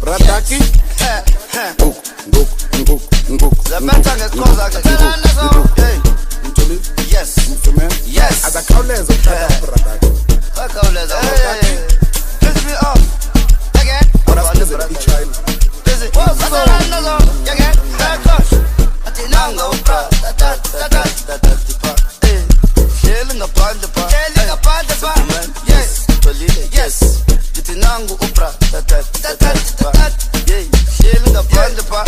Radaki. Ngoku. Zaphetha ngesikoza ke. Hey. Yes. Yes. Akakhawuleza ukuthatha Radaki. Akakhawuleza. Piss me off. Again. Abasizela iChina. Busy. Again. Back push. Atinanga upra. Shelling upon the bar. Yes. Yes. Atinanga upra. Yeah. Shelling upon the bar.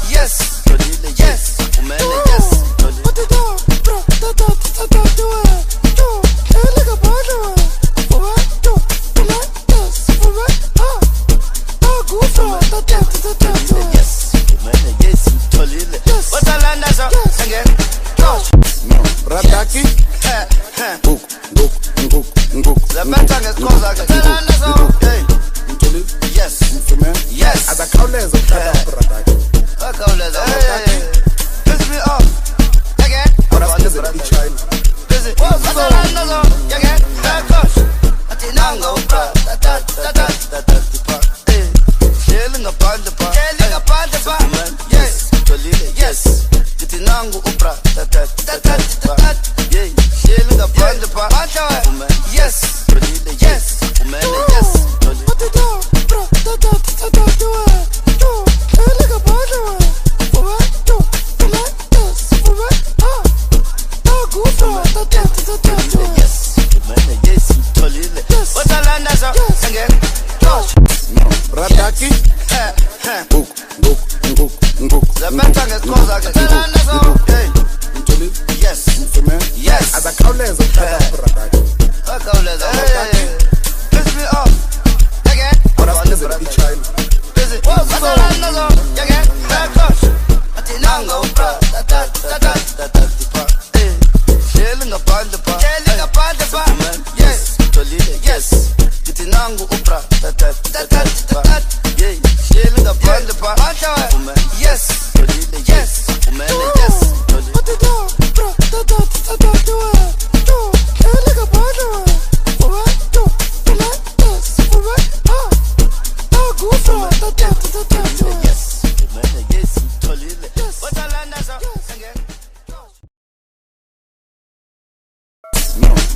Yes. Yes. Yes. What the dog? Bro, Radaki. Ngoku. Zaphetha ngesikoza ke. Yes. Yes. Akakhawuleza ukuthatha Radaki. Akakhawuleza. Piss me off. Again. Abasizela iChina. Busy. Again. Back push. Atinanga upra. Shelling upon the bar. Yes. Yes. Atinanga upra. Yeah. Shelling upon the bar. Yes. Yes. Yes. What the dog? Bro, Radaki. Ngoku. Zaphetha ngesikoza ke. Yes. Yes. Akakhawuleza ukuthatha Radaki. Akakhawuleza. Piss me off. Again. Abasizela iChina. Busy. Again. Back push. Atinanga upra. Shelling upon the bar. Yes. Yes. Atinanga upra. Yeah. Shelling upon the bar. Yes. Yes. Yes. What the dog? Bro,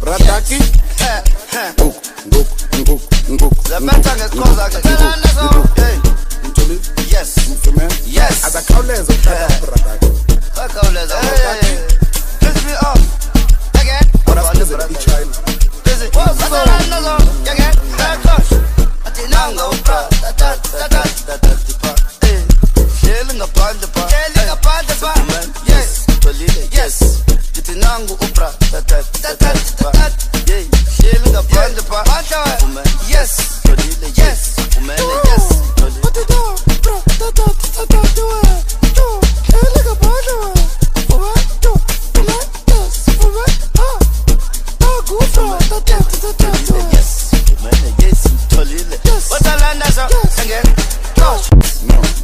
Radaki. Ngoku. Zaphetha ngesikoza ke. Yes. Yes. Akakhawuleza ukuthatha Radaki. Akakhawuleza. Piss me off. Again. Abasizela iChina. Busy. Again. Back push. Atinanga upra. Shelling upon the bar. Yes. Yes. Atinanga upra. Yeah. Shelling upon the bar. Yes. Yes. Yes. What the dog? Bro,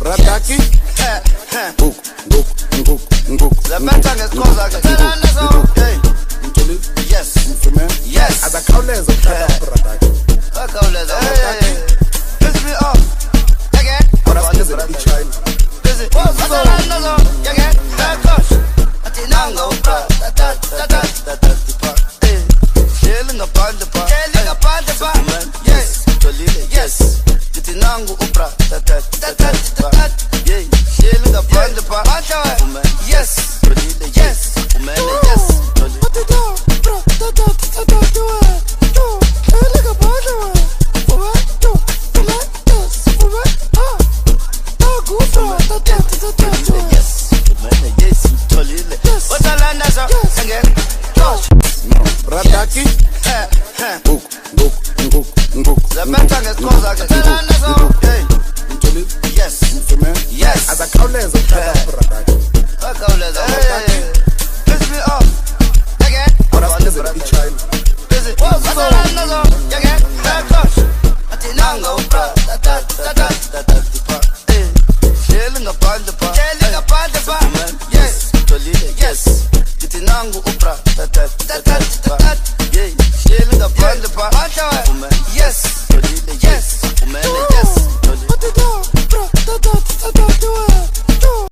Radaki. Ngoku. Zaphetha ngesikoza ke. Yes. Yes. Akakhawuleza ukuthatha Radaki. Akakhawuleza. Piss me off. Again. Abasizela iChina. Busy. Again. Back push. Atinanga upra. Shelling upon the bar. Yes. Yes. Atinanga upra. Yeah. Shelling upon the bar. Yes. Yes. Yes. What the dog? Bro, Radaki. Ngoku. Zaphetha ngesikoza ke. Yes. Yes. Akakhawuleza ukuthatha Radaki. Akakhawuleza. Piss me off. Again. Abasizela iChina. Busy. Again. Back push. Atinanga upra. Shelling upon the bar. Yes. Yes. Atinanga upra. Yeah. Shelling upon the bar. Yes. Yes. Yes. What the I thought you were